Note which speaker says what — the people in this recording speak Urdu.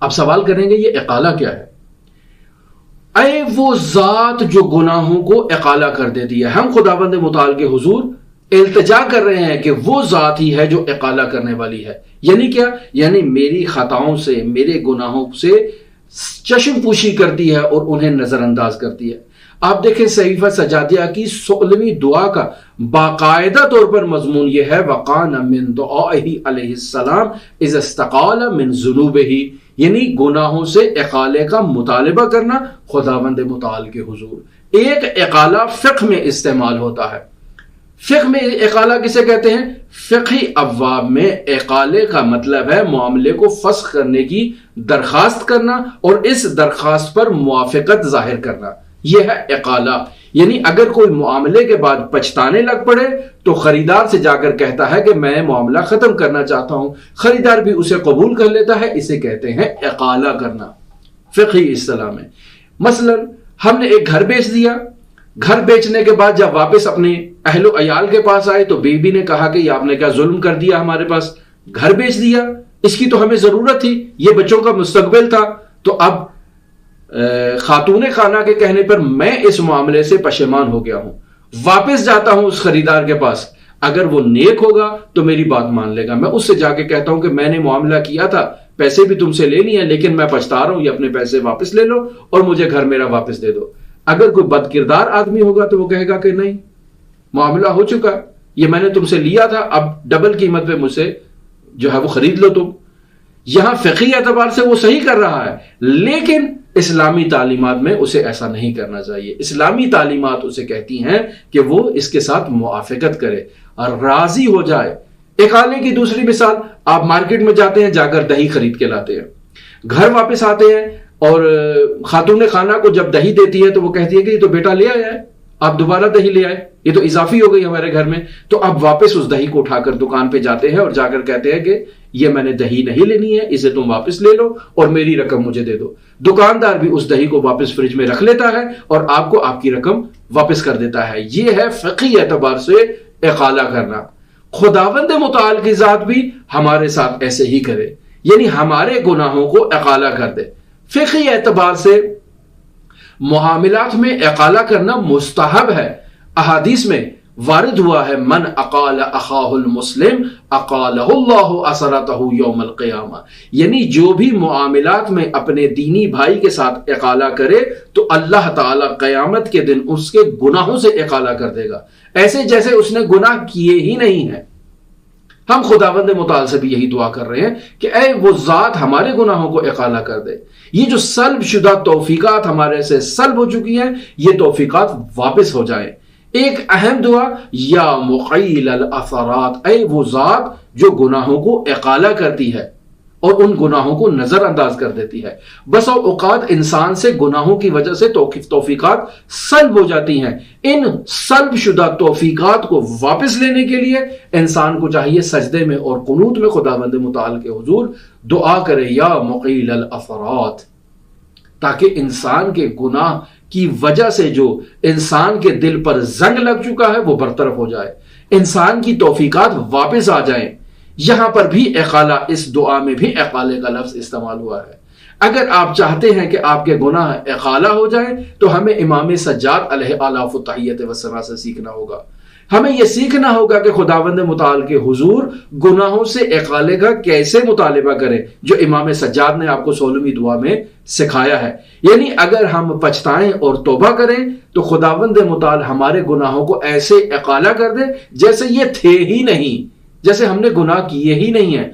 Speaker 1: اب سوال کریں گے یہ اقالہ کیا ہے؟ اے وہ ذات جو گناہوں کو اقالہ کر دیتی ہے. ہم خداوند متعال کے حضور التجا کر رہے ہیں کہ وہ ذات ہی ہے جو اقالہ کرنے والی ہے. یعنی کیا؟ یعنی میری خطاؤں سے، میرے گناہوں سے چشم پوشی کرتی ہے اور انہیں نظر انداز کرتی ہے. آپ دیکھیں صحیفہ سجادیہ کی 16ویں دعا کا باقاعدہ طور پر مضمون یہ ہے وَقَانَ مِن دُعَائِهِ علیہ السلام اِذَا اسْتَقَالَ مِن ذُنُوبِهِ، یعنی گناہوں سے اقالے کا مطالبہ کرنا خداوند متعال کے حضور. ایک اقالہ فقہ میں استعمال ہوتا ہے. فقہ میں اقالہ کسے کہتے ہیں؟ فقہی ابواب میں اقالے کا مطلب ہے معاملے کو فسخ کرنے کی درخواست کرنا اور اس درخواست پر موافقت ظاہر کرنا. یہ ہے اقالہ. یعنی اگر کوئی معاملے کے بعد پچھتانے لگ پڑے تو خریدار سے جا کر کہتا ہے کہ میں معاملہ ختم کرنا چاہتا ہوں، خریدار بھی اسے قبول کر لیتا ہے، اسے کہتے ہیں اقالہ کرنا فقہی اصطلاح میں. مثلا ہم نے ایک گھر بیچ دیا، گھر بیچنے کے بعد جب واپس اپنے اہل و عیال کے پاس آئے تو بیوی نے کہا کہ یہ آپ نے کیا ظلم کر دیا، ہمارے پاس گھر بیچ دیا، اس کی تو ہمیں ضرورت تھی، یہ بچوں کا مستقبل تھا. تو اب خاتون خانہ کے کہنے پر میں اس معاملے سے پشیمان ہو گیا ہوں، واپس جاتا ہوں اس خریدار کے پاس. اگر وہ نیک ہوگا تو میری بات مان لے گا. میں اس سے جا کے کہتا ہوں کہ میں نے معاملہ کیا تھا، پیسے بھی تم سے لے لیے، لیکن میں پچھتا رہا ہوں، یہ اپنے پیسے واپس لے لو اور مجھے گھر میرا واپس دے دو. اگر کوئی بد کردار آدمی ہوگا تو وہ کہے گا کہ نہیں، معاملہ ہو چکا، یہ میں نے تم سے لیا تھا، اب ڈبل قیمت پہ مجھ سے جو ہے وہ خرید لو تم. یہاں فقہی اعتبار سے وہ صحیح کر رہا ہے، لیکن اسلامی تعلیمات میں اسے ایسا نہیں کرنا چاہیے. اسلامی تعلیمات اسے کہتی ہیں کہ وہ اس کے ساتھ موافقت کرے اور راضی ہو جائے. اقالے کی دوسری مثال، آپ مارکیٹ میں جاتے ہیں، جا کر دہی خرید کے لاتے ہیں، گھر واپس آتے ہیں اور خاتون خانہ کو جب دہی دیتی ہے تو وہ کہتی ہے کہ یہ تو بیٹا لے آیا ہے، آپ دوبارہ دہی لے آئے، یہ تو اضافی ہو گئی ہمارے گھر میں. تو اب واپس اس دہی کو اٹھا کر دکان پہ جاتے ہیں اور جا کر کہتے ہیں کہ یہ میں نے دہی نہیں لینی ہے، اسے تم واپس لے لو اور میری رقم مجھے دے دو. دکاندار بھی اس دہی کو واپس فریج میں رکھ لیتا ہے اور آپ کو آپ کی رقم واپس کر دیتا ہے. یہ ہے فقہی اعتبار سے اقالہ کرنا. خداوند متعال کی ذات بھی ہمارے ساتھ ایسے ہی کرے، یعنی ہمارے گناہوں کو اقالہ کر دے. فقہی اعتبار سے معاملات میں اقالہ کرنا مستحب ہے. احادیث میں وارد ہوا ہے من اقال اخاہ المسلم اقالہ اللہ اثرتہ یوم القیامہ، یعنی جو بھی معاملات میں اپنے دینی بھائی کے ساتھ اقالہ کرے تو اللہ تعالی قیامت کے دن اس کے گناہوں سے اقالہ کر دے گا، ایسے جیسے اس نے گناہ کیے ہی نہیں ہیں. ہم خداوند متعال سے بھی یہی دعا کر رہے ہیں کہ اے وہ ذات ہمارے گناہوں کو اقالہ کر دے. یہ جو سلب شدہ توفیقات ہمارے سے سلب ہو چکی ہیں، یہ توفیقات واپس ہو جائیں. ایک اہم دعا یا مقیل الاثرات، اے وہ ذات جو گناہوں کو اقالہ کرتی ہے اور ان گناہوں کو نظر انداز کر دیتی ہے. بس اوقات انسان سے گناہوں کی وجہ سے توفیقات سلب ہو جاتی ہیں. ان سلب شدہ توفیقات کو واپس لینے کے لیے انسان کو چاہیے سجدے میں اور قنوت میں خداوند متعال کے حضور دعا کرے یا مقیل الاثرات، تاکہ انسان کے گناہ کی وجہ سے جو انسان کے دل پر زنگ لگ چکا ہے وہ برطرف ہو جائے، انسان کی توفیقات واپس آ جائیں. یہاں پر بھی اقالہ، اس دعا میں بھی اقالے کا لفظ استعمال ہوا ہے. اگر آپ چاہتے ہیں کہ آپ کے گناہ اقالہ ہو جائیں تو ہمیں امام سجاد علیہ آلاف التحیت والثنا سے سیکھنا ہوگا. ہمیں یہ سیکھنا ہوگا کہ خداوند متعال کے حضور گناہوں سے اقالے کا کیسے مطالبہ کریں، جو امام سجاد نے آپ کو 16ویں دعا میں سکھایا ہے. یعنی اگر ہم پچھتائیں اور توبہ کریں تو خداوند متعال ہمارے گناہوں کو ایسے اقالہ کر دے جیسے یہ تھے ہی نہیں، جیسے ہم نے گناہ کیے ہی نہیں ہیں.